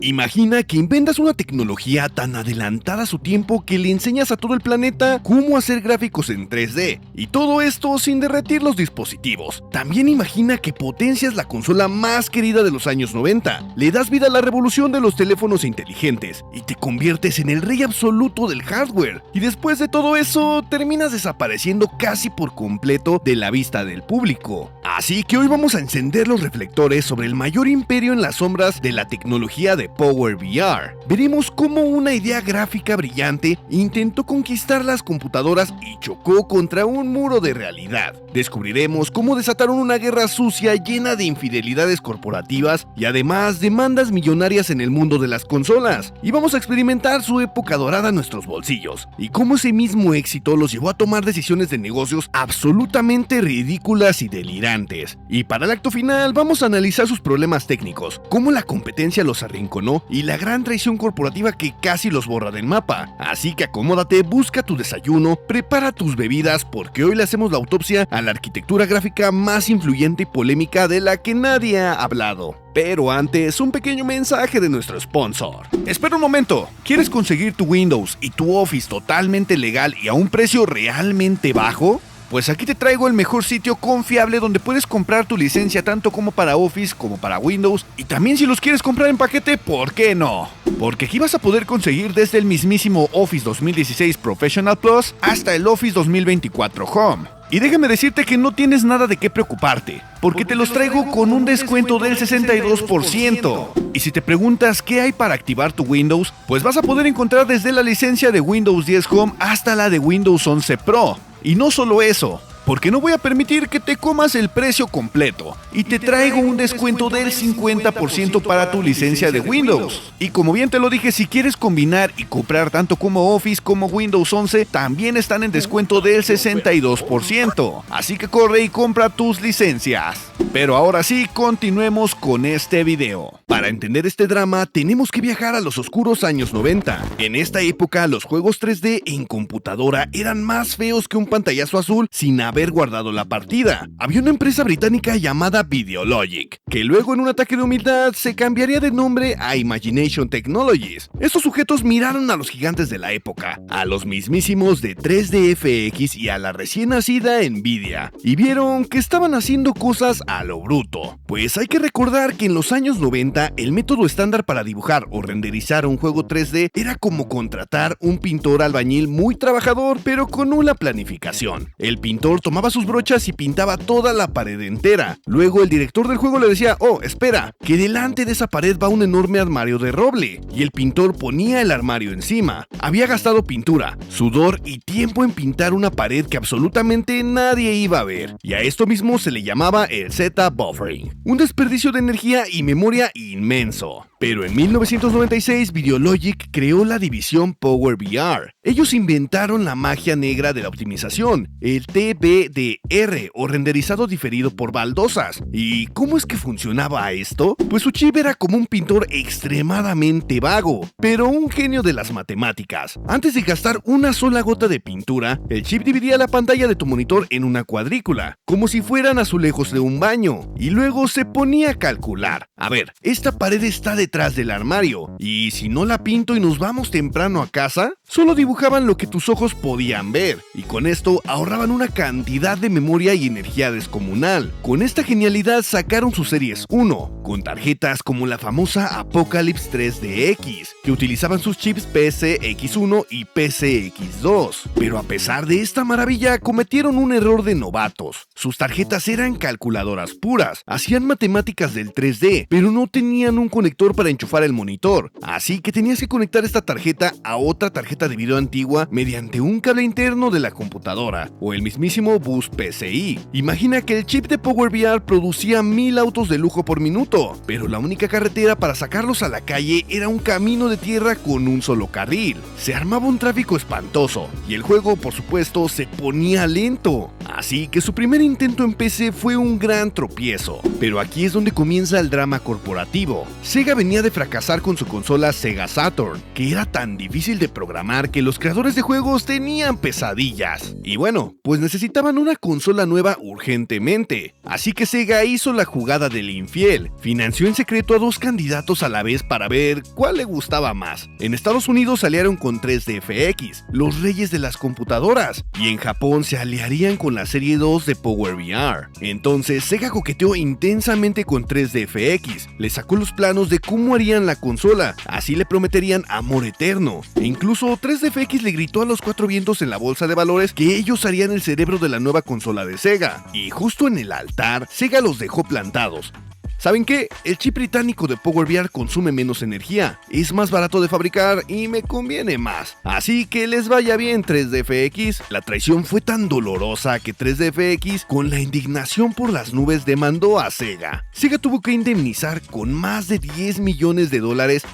Imagina que inventas una tecnología tan adelantada a su tiempo que le enseñas a todo el planeta cómo hacer gráficos en 3D, y todo esto sin derretir los dispositivos. También imagina que potencias la consola más querida de los años 90, le das vida a la revolución de los teléfonos inteligentes y te conviertes en el rey absoluto del hardware. Y después de todo eso, terminas desapareciendo casi por completo de la vista del público. Así que hoy vamos a encender los reflectores sobre el mayor imperio en las sombras de la tecnología de Power VR. Veremos cómo una idea gráfica brillante intentó conquistar las computadoras y chocó contra un muro de realidad. Descubriremos cómo desataron una guerra sucia llena de infidelidades corporativas y además demandas millonarias en el mundo de las consolas. Y vamos a experimentar su época dorada en nuestros bolsillos y cómo ese mismo éxito los llevó a tomar decisiones de negocios absolutamente ridículas y delirantes. Y para el acto final vamos a analizar sus problemas técnicos, cómo la competencia los arrinconó y la gran traición corporativa que casi los borra del mapa. Así que acomódate, busca tu desayuno, prepara tus bebidas porque hoy le hacemos la autopsia a la arquitectura gráfica más influyente y polémica de la que nadie ha hablado. Pero antes, un pequeño mensaje de nuestro sponsor. Espera un momento, ¿quieres conseguir tu Windows y tu Office totalmente legal y a un precio realmente bajo? Pues aquí te traigo el mejor sitio confiable donde puedes comprar tu licencia tanto como para Office como para Windows, y también si los quieres comprar en paquete, ¿por qué no? Porque aquí vas a poder conseguir desde el mismísimo Office 2016 Professional Plus hasta el Office 2024 Home. Y déjame decirte que no tienes nada de qué preocuparte, porque te los traigo con un descuento del 62%. Y si te preguntas qué hay para activar tu Windows, pues vas a poder encontrar desde la licencia de Windows 10 Home hasta la de Windows 11 Pro. Y no solo eso, porque no voy a permitir que te comas el precio completo y te traigo un descuento del 50% para tu licencia de Windows. Y como bien te lo dije, si quieres combinar y comprar tanto como Office como Windows 11, también están en descuento del 62%. Así que corre y compra tus licencias. Pero ahora sí, continuemos con este video. Para entender este drama, tenemos que viajar a los oscuros años 90. En esta época, los juegos 3D en computadora eran más feos que un pantallazo azul sin haber guardado la partida. Había una empresa británica llamada Videologic, que luego en un ataque de humildad se cambiaría de nombre a Imagination Technologies. Estos sujetos miraron a los gigantes de la época, a los mismísimos de 3DFX y a la recién nacida Nvidia, y vieron que estaban haciendo cosas a lo bruto. Pues hay que recordar que en los años 90 el método estándar para dibujar o renderizar un juego 3D era como contratar un pintor albañil muy trabajador pero con nula planificación. El pintor tomaba sus brochas y pintaba toda la pared entera. Luego el director del juego le decía: oh, espera, que delante de esa pared va un enorme armario de roble, y el pintor ponía el armario encima. Había gastado pintura, sudor y tiempo en pintar una pared que absolutamente nadie iba a ver, y a esto mismo se le llamaba el Z-buffering, un desperdicio de energía y memoria inmenso. Pero en 1996 Videologic creó la división Power VR. Ellos inventaron la magia negra de la optimización, el TBDR o renderizado diferido por baldosas. ¿Y cómo es que funcionaba esto? Pues su chip era como un pintor extremadamente vago, pero un genio de las matemáticas. Antes de gastar una sola gota de pintura, el chip dividía la pantalla de tu monitor en una cuadrícula, como si fueran azulejos de un baño, y luego se ponía a calcular. A ver, esta pared está detrás del armario, y si no la pinto y nos vamos temprano a casa, solo dibujaban lo que tus ojos podían ver, y con esto ahorraban una cantidad de memoria y energía descomunal. Con esta genialidad sacaron sus series 1, con tarjetas como la famosa Apocalypse 3DX, que utilizaban sus chips PCX1 y PCX2. Pero a pesar de esta maravilla, cometieron un error de novatos. Sus tarjetas eran calculadoras puras, hacían matemáticas del 3D, pero no tenían un conector para enchufar el monitor, así que tenías que conectar esta tarjeta a otra tarjeta de video antigua mediante un cable interno de la computadora, o el mismísimo bus PCI. Imagina que el chip de Power VR producía 1000 autos de lujo por minuto, pero la única carretera para sacarlos a la calle era un camino de tierra con un solo carril. Se armaba un tráfico espantoso, y el juego, por supuesto, se ponía lento. Así que su primer intento en PC fue un gran tropiezo. Pero aquí es donde comienza el drama corporativo. Sega venía de fracasar con su consola Sega Saturn, que era tan difícil de programar que los creadores de juegos tenían pesadillas. Y bueno, pues necesitaban necesitaban una consola nueva urgentemente, así que Sega hizo la jugada del infiel. Financió en secreto a dos candidatos a la vez para ver cuál le gustaba más. En Estados Unidos se aliaron con 3DFX, los reyes de las computadoras, y en Japón se aliarían con la serie 2 de Power VR. Entonces Sega coqueteó intensamente con 3DFX, le sacó los planos de cómo harían la consola, así le prometerían amor eterno. E incluso 3DFX le gritó a los cuatro vientos en la bolsa de valores que ellos harían el cerebro de la nueva consola de Sega, y justo en el altar, Sega los dejó plantados. ¿Saben qué? El chip británico de Power VR consume menos energía, es más barato de fabricar y me conviene más. Así que les vaya bien 3DFX. La traición fue tan dolorosa que 3DFX, con la indignación por las nubes, demandó a Sega. Sega tuvo que indemnizar con más de $10 millones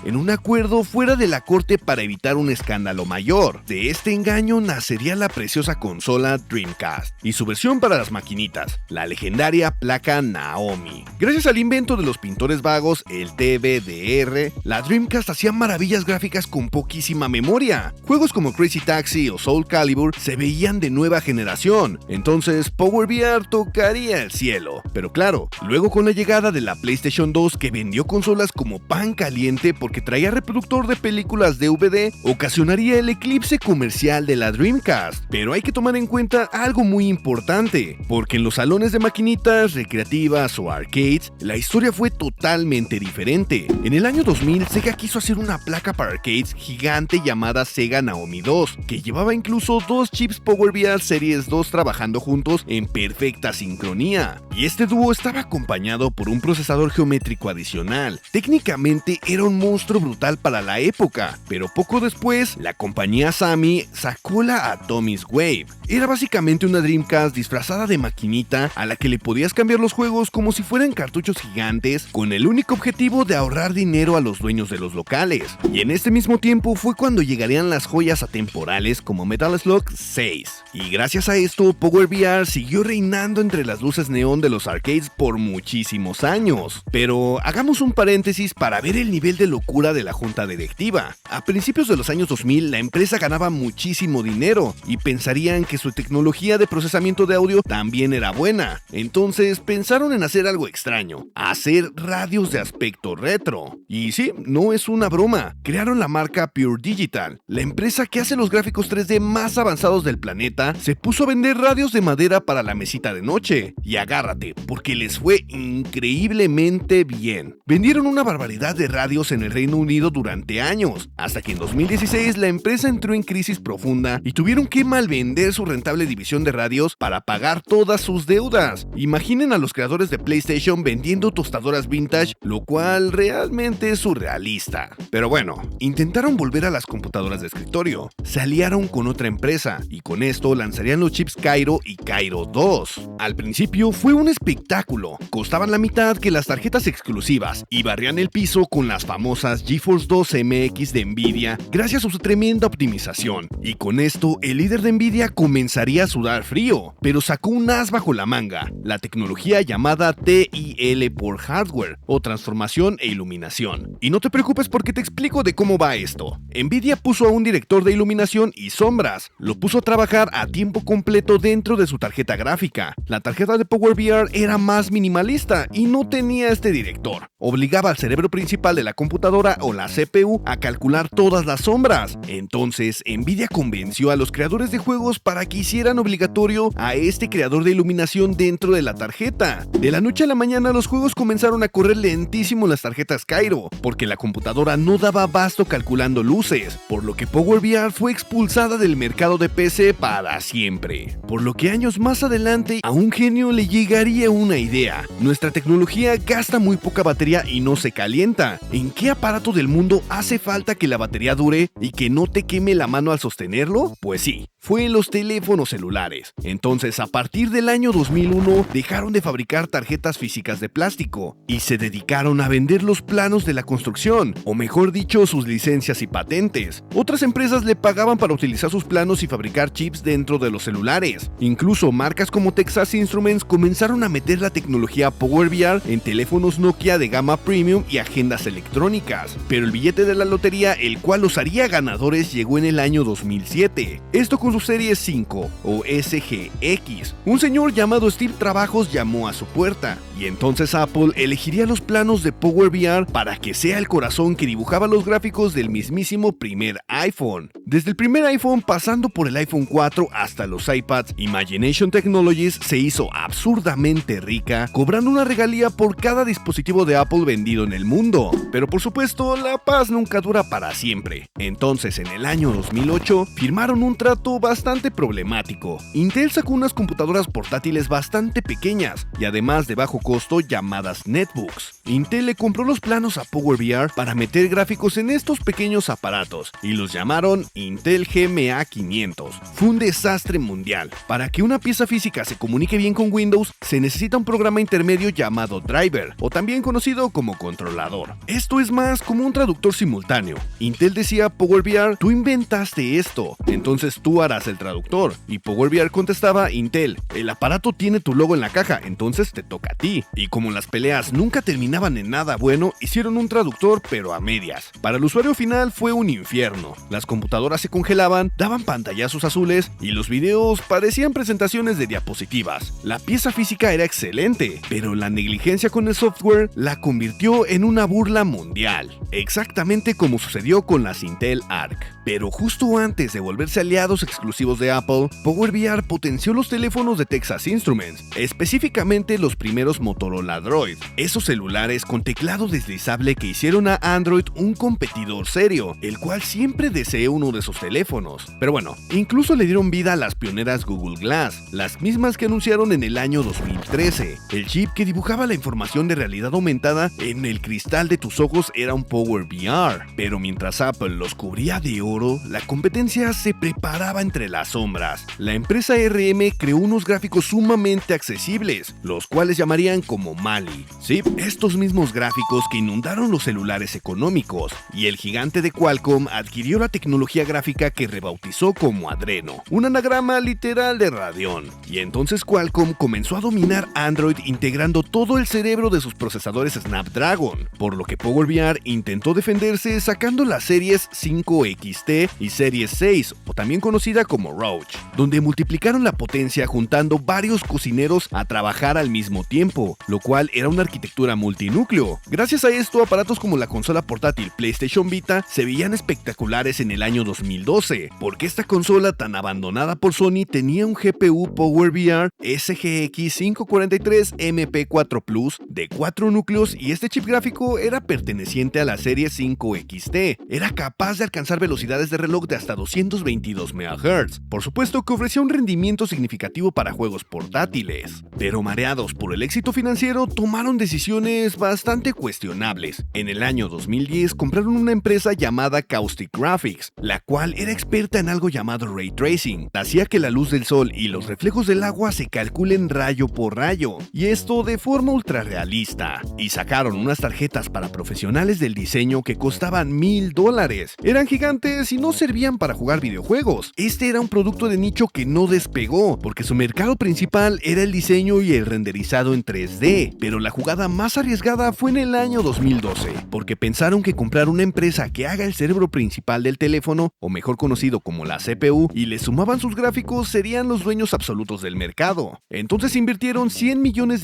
en un acuerdo fuera de la corte para evitar un escándalo mayor. De este engaño nacería la preciosa consola Dreamcast y su versión para las maquinitas, la legendaria placa Naomi. Gracias al invento de los pintores vagos, el DVDR, la Dreamcast hacía maravillas gráficas con poquísima memoria. Juegos como Crazy Taxi o Soul Calibur se veían de nueva generación, entonces Power VR tocaría el cielo. Pero claro, luego con la llegada de la PlayStation 2, que vendió consolas como pan caliente porque traía reproductor de películas DVD, ocasionaría el eclipse comercial de la Dreamcast. Pero hay que tomar en cuenta algo muy importante, porque en los salones de maquinitas recreativas o arcades, la historia fue totalmente diferente. En el año 2000, Sega quiso hacer una placa para arcades gigante llamada Sega Naomi 2, que llevaba incluso dos chips Power VR Series 2 trabajando juntos en perfecta sincronía. Y este dúo estaba acompañado por un procesador geométrico adicional. Técnicamente era un monstruo brutal para la época, pero poco después, la compañía Sammy sacó la Atomic Wave. Era básicamente una Dreamcast disfrazada de maquinita a la que le podías cambiar los juegos como si fueran cartuchos gigantes, con el único objetivo de ahorrar dinero a los dueños de los locales. Y en este mismo tiempo fue cuando llegarían las joyas atemporales como Metal Slug 6. Y gracias a esto, Power VR siguió reinando entre las luces neón de los arcades por muchísimos años. Pero hagamos un paréntesis para ver el nivel de locura de la junta directiva. A principios de los años 2000, la empresa ganaba muchísimo dinero y pensarían que su tecnología de procesamiento de audio también era buena. Entonces pensaron en hacer algo extraño: hacer radios de aspecto retro. Y sí, no es una broma, crearon la marca Pure Digital. La empresa que hace los gráficos 3D más avanzados del planeta se puso a vender radios de madera para la mesita de noche. Y agárrate, porque les fue increíblemente bien. Vendieron una barbaridad de radios en el Reino Unido durante años, hasta que en 2016 la empresa entró en crisis profunda y tuvieron que malvender su rentable división de radios para pagar todas sus deudas. Imaginen a los creadores de PlayStation vendiendo tostadoras vintage, lo cual realmente es surrealista. Pero bueno, intentaron volver a las computadoras de escritorio. Se aliaron con otra empresa y con esto lanzarían los chips Cairo y Cairo 2. Al principio fue un espectáculo, costaban la mitad que las tarjetas exclusivas y barrían el piso con las famosas GeForce 2 MX de Nvidia gracias a su tremenda optimización. Y con esto el líder de Nvidia comenzaría a sudar frío, pero sacó un as bajo la manga, la tecnología llamada TIL por hardware o transformación e iluminación. Y no te preocupes porque te explico de cómo va esto. Nvidia puso a un director de iluminación y sombras, lo puso a trabajar a tiempo completo dentro de su tarjeta gráfica. La tarjeta de Power VR era más minimalista y no tenía este director. Obligaba al cerebro principal de la computadora o la CPU a calcular todas las sombras. Entonces, Nvidia convenció a los creadores de juegos para que hicieran obligatorio a este creador de iluminación dentro de la tarjeta. De la noche a la mañana los juegos comenzaron a correr lentísimo en las tarjetas Cairo, porque la computadora no daba abasto calculando luces, por lo que Power VR fue expulsada del mercado de PC para siempre. Por lo que años más adelante, a un genio le llegaría una idea. Nuestra tecnología gasta muy poca batería y no se calienta. ¿En qué aparato del mundo hace falta que la batería dure y que no te queme la mano al sostenerlo? Pues sí, fue en los teléfonos celulares. Entonces, a partir del año 2001, dejaron de fabricar tarjetas físicas de plástico artístico, y se dedicaron a vender los planos de la construcción, o mejor dicho, sus licencias y patentes. Otras empresas le pagaban para utilizar sus planos y fabricar chips dentro de los celulares. Incluso marcas como Texas Instruments comenzaron a meter la tecnología PowerVR en teléfonos Nokia de gama premium y agendas electrónicas. Pero el billete de la lotería, el cual los haría ganadores, llegó en el año 2007. Esto con su serie 5 o SGX. Un señor llamado Steve Trabajos llamó a su puerta, y entonces Apple elegiría los planos de PowerVR para que sea el corazón que dibujaba los gráficos del mismísimo primer iPhone. Desde el primer iPhone, pasando por el iPhone 4 hasta los iPads, Imagination Technologies se hizo absurdamente rica, cobrando una regalía por cada dispositivo de Apple vendido en el mundo. Pero por supuesto, la paz nunca dura para siempre. Entonces, en el año 2008, firmaron un trato bastante problemático. Intel sacó unas computadoras portátiles bastante pequeñas y además de bajo costo llamadas netbooks. Intel le compró los planos a PowerVR para meter gráficos en estos pequeños aparatos y los llamaron Intel GMA 500. Fue un desastre mundial. Para que una pieza física se comunique bien con Windows, se necesita un programa intermedio llamado driver, o también conocido como controlador. Esto es más como un traductor simultáneo. Intel decía: PowerVR, tú inventaste esto, entonces tú harás el traductor. Y PowerVR contestaba: Intel, el aparato tiene tu logo en la caja, entonces te toca a ti. Y como las peleas nunca terminaban en nada bueno, hicieron un traductor pero a medias. Para el usuario final fue un infierno. Las computadoras se congelaban, daban pantallazos azules y los videos parecían presentaciones de diapositivas. La pieza física era excelente, pero la negligencia con el software la convirtió en una burla mundial, exactamente como sucedió con las Intel Arc. Pero justo antes de volverse aliados exclusivos de Apple, PowerVR potenció los teléfonos de Texas Instruments, específicamente los primeros Motorola Droid, esos celulares con teclado deslizable que hicieron a Android un competidor serio, el cual siempre deseé uno de sus teléfonos. Pero bueno, incluso le dieron vida a las pioneras Google Glass, las mismas que anunciaron en el año 2013. El chip que dibujaba la información de realidad aumentada en el cristal de tus ojos era un PowerVR. Pero mientras Apple los cubría de oro, la competencia se preparaba entre las sombras. La empresa RM creó unos gráficos sumamente accesibles, los cuales llamarían como Mali. Sí, estos mismos gráficos que inundaron los celulares económicos, y el gigante de Qualcomm adquirió la tecnología gráfica que rebautizó como Adreno, un anagrama literal de Radeon. Y entonces Qualcomm comenzó a dominar Android integrando todo el cerebro de sus procesadores Snapdragon, por lo que PowerVR intentó defenderse sacando las series 5XT y series 6, o también conocida como Roach, donde multiplicaron la potencia juntando varios cocineros a trabajar al mismo tiempo, lo cual era una arquitectura multinúcleo. Gracias a esto, aparatos como la consola portátil PlayStation Vita se veían espectaculares en el año 2012, porque esta consola tan abandonada por Sony tenía un GPU PowerVR SGX 543 MP4 Plus de 4 núcleos, y este chip gráfico era perteneciente a la serie 5XT. Era capaz de alcanzar velocidades de reloj de hasta 222 MHz. Por supuesto que ofrecía un rendimiento significativo para juegos portátiles, pero mareados por el éxito financiero tomaron decisiones bastante cuestionables. En el año 2010 compraron una empresa llamada Caustic Graphics, la cual era experta en algo llamado Ray Tracing. Hacía que la luz del sol y los reflejos del agua se calculen rayo por rayo, y esto de forma ultra realista. Y sacaron unas tarjetas para profesionales del diseño que costaban $1000. Eran gigantes y no servían para jugar videojuegos. Este era un producto de nicho que no despegó, porque su mercado principal era el diseño y el renderizado en 3D. Pero la jugada más arriesgada fue en el año 2012, porque pensaron que comprar una empresa que haga el cerebro principal del teléfono, o mejor conocido como la CPU, y le sumaban sus gráficos, serían los dueños absolutos del mercado. Entonces invirtieron $100 millones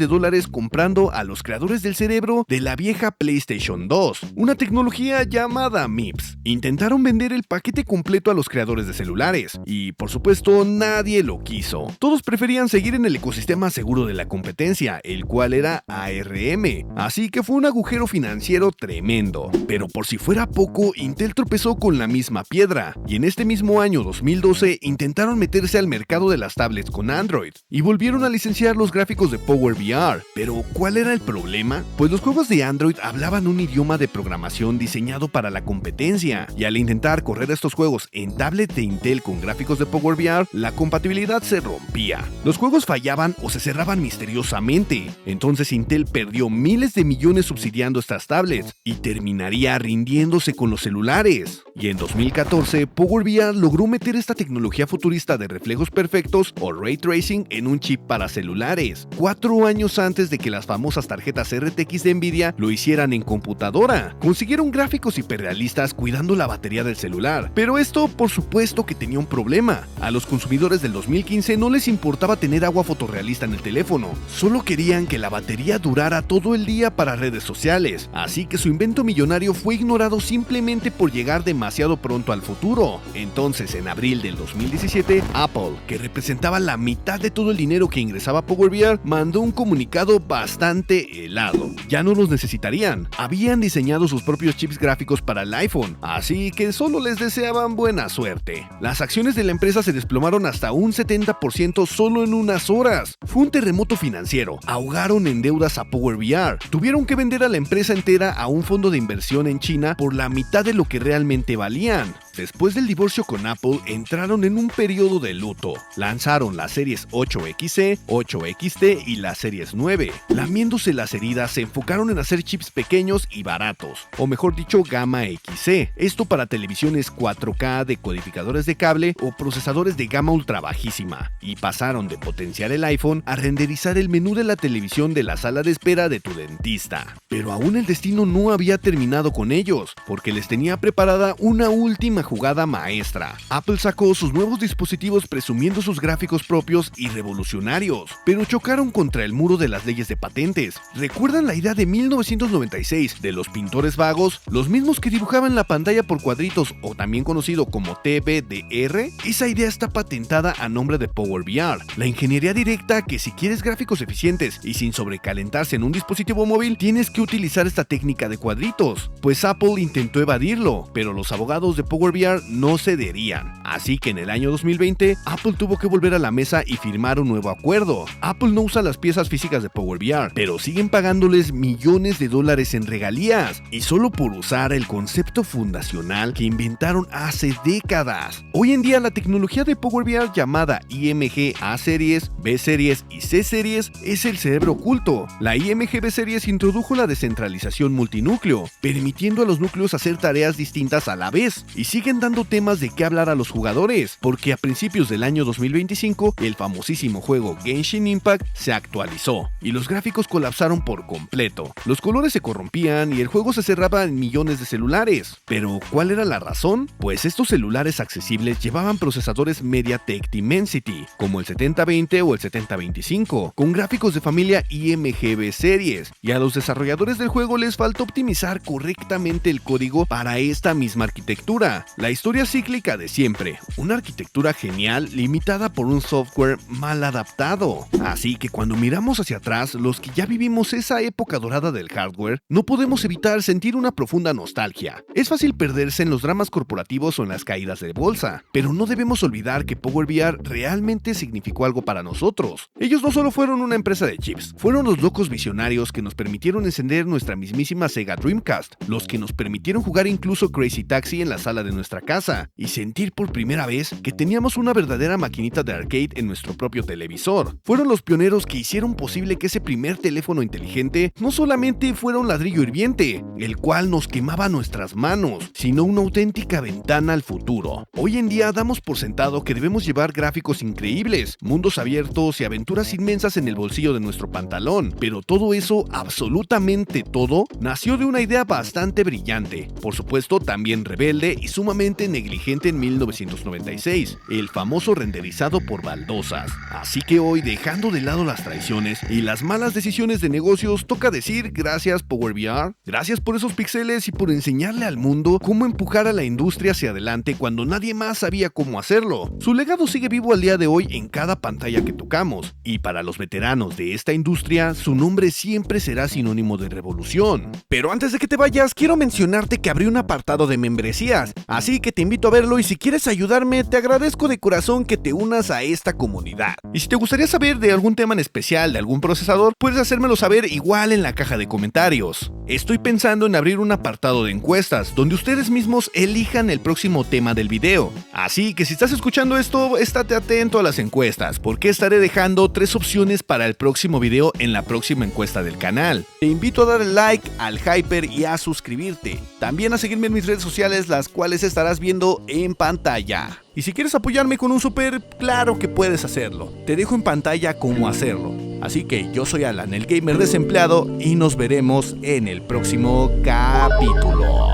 comprando a los creadores del cerebro de la vieja PlayStation 2, una tecnología llamada MIPS. Intentaron vender el paquete completo a los creadores de celulares, y por supuesto nadie lo quiso. Todos preferían seguir en el ecosistema seguro de la competencia, el cual era ARM, así que fue un agujero financiero tremendo. Pero por si fuera poco, Intel tropezó con la misma piedra, y en este mismo año 2012 intentaron meterse al mercado de las tablets con Android, y volvieron a licenciar los gráficos de PowerVR. Pero ¿cuál era el problema? Pues los juegos de Android hablaban un idioma de programación diseñado para la competencia, y al intentar correr estos juegos en tablet de Intel con gráficos de PowerVR, la compatibilidad se rompía. Los juegos fallaban o se cerraban misteriosamente. Entonces Intel perdió miles de millones subsidiando estas tablets y terminaría rindiéndose con los celulares. Y en 2014, PowerVR logró meter esta tecnología futurista de reflejos perfectos o Ray Tracing en un chip para celulares, 4 años antes de que las famosas tarjetas RTX de Nvidia lo hicieran en computadora. Consiguieron gráficos hiperrealistas cuidando la batería del celular, pero esto por supuesto que tenía un problema. A los consumidores del 2015 no les importaba tener agua fotorrealista en el teléfono, solo querían que la batería durara todo el día para redes sociales, así que su invento millonario fue ignorado simplemente por llegar demasiado pronto al futuro. Entonces, en abril del 2017, Apple, que representaba la mitad de todo el dinero que ingresaba a PowerVR, mandó un comunicado bastante helado. Ya no los necesitarían, habían diseñado sus propios chips gráficos para el iPhone, así que solo les deseaban buena suerte. Las acciones de la empresa se desplomaron hasta un 70% solo en unas horas. Fue un terremoto financiero, ahogaron en deudas a PowerVR, tuvieron que vender a la empresa entera a un fondo de inversión en China por la mitad de lo que realmente valían. Después del divorcio con Apple, entraron en un periodo de luto. Lanzaron las series 8XC, 8XT y las series 9. Lamiéndose las heridas, se enfocaron en hacer chips pequeños y baratos, o mejor dicho, gama XC. Esto para televisiones 4K, decodificadores de cable o procesadores de gama ultra bajísima. Y pasaron de potenciar el iPhone a renderizar el menú de la televisión de la sala de espera de tu dentista. Pero aún el destino no había terminado con ellos, porque les tenía preparada una última jugada maestra. Apple sacó sus nuevos dispositivos presumiendo sus gráficos propios y revolucionarios, pero chocaron contra el muro de las leyes de patentes. ¿Recuerdan la idea de 1996 de los pintores vagos? Los mismos que dibujaban la pantalla por cuadritos, o también conocido como TBDR. Esa idea está patentada a nombre de PowerVR, la ingeniería directa que si quieres gráficos eficientes y sin sobrecalentarse en un dispositivo móvil, tienes que utilizar esta técnica de cuadritos. Pues Apple intentó evadirlo, pero los abogados de PowerVR no cederían. Así que en el año 2020, Apple tuvo que volver a la mesa y firmar un nuevo acuerdo. Apple no usa las piezas físicas de PowerVR, pero siguen pagándoles millones de dólares en regalías, y solo por usar el concepto fundacional que inventaron hace décadas. Hoy en día la tecnología de PowerVR llamada IMG A Series, B Series y C Series es el cerebro oculto. La IMG B Series introdujo la descentralización multinúcleo, permitiendo a los núcleos hacer tareas distintas a la vez, y siguen dando temas de qué hablar a los jugadores, porque a principios del año 2025 el famosísimo juego Genshin Impact se actualizó y los gráficos colapsaron por completo. Los colores se corrompían y el juego se cerraba en millones de celulares. Pero ¿cuál era la razón? Pues estos celulares accesibles llevaban procesadores MediaTek Dimensity, como el 7020 o el 7025, con gráficos de familia IMG B Series, y a los desarrolladores del juego les faltó optimizar correctamente el código para esta misma arquitectura. La historia cíclica de siempre, una arquitectura genial limitada por un software mal adaptado. Así que cuando miramos hacia atrás, los que ya vivimos esa época dorada del hardware, no podemos evitar sentir una profunda nostalgia. Es fácil perderse en los dramas corporativos o en las caídas de bolsa, pero no debemos olvidar que PowerVR realmente significó algo para nosotros. Ellos no solo fueron una empresa de chips, fueron los locos visionarios que nos permitieron encender nuestra mismísima Sega Dreamcast, los que nos permitieron jugar incluso Crazy Taxi en la sala de nuestra casa y sentir por primera vez que teníamos una verdadera maquinita de arcade en nuestro propio televisor. Fueron los pioneros que hicieron posible que ese primer teléfono inteligente no solamente fuera un ladrillo hirviente, el cual nos quemaba nuestras manos, sino una auténtica ventana al futuro. Hoy en día damos por sentado que debemos llevar gráficos increíbles, mundos abiertos y aventuras inmensas en el bolsillo de nuestro pantalón, pero todo eso, absolutamente todo, nació de una idea bastante brillante, por supuesto también rebelde y sumamente negligente en 1996, el famoso renderizado por baldosas. Así que hoy, dejando de lado las traiciones y las malas decisiones de negocios, toca decir gracias PowerVR, gracias por esos píxeles y por enseñarle al mundo cómo empujar a la industria hacia adelante cuando nadie más sabía cómo hacerlo. Su legado sigue vivo al día de hoy en cada pantalla que tocamos, y para los veteranos de esta industria, su nombre siempre será sinónimo de revolución. Pero antes de que te vayas, quiero mencionarte que abrí un apartado de membresías, así que te invito a verlo, y si quieres ayudarme, te agradezco de corazón que te unas a esta comunidad. Y si te gustaría saber de algún tema en especial de algún procesador, puedes hacérmelo saber igual en la caja de comentarios. Estoy pensando en abrir un apartado de encuestas, donde ustedes mismos elijan el próximo tema del video. Así que si estás escuchando esto, estate atento a las encuestas, porque estaré dejando 3 opciones para el próximo video en la próxima encuesta del canal. Te invito a darle like al Hyper y a suscribirte. También a seguirme en mis redes sociales, las cuales estarás viendo en pantalla. Y si quieres apoyarme con un super, claro que puedes hacerlo. Te dejo en pantalla cómo hacerlo. Así que yo soy Alan, el gamer desempleado, y nos veremos en el próximo capítulo.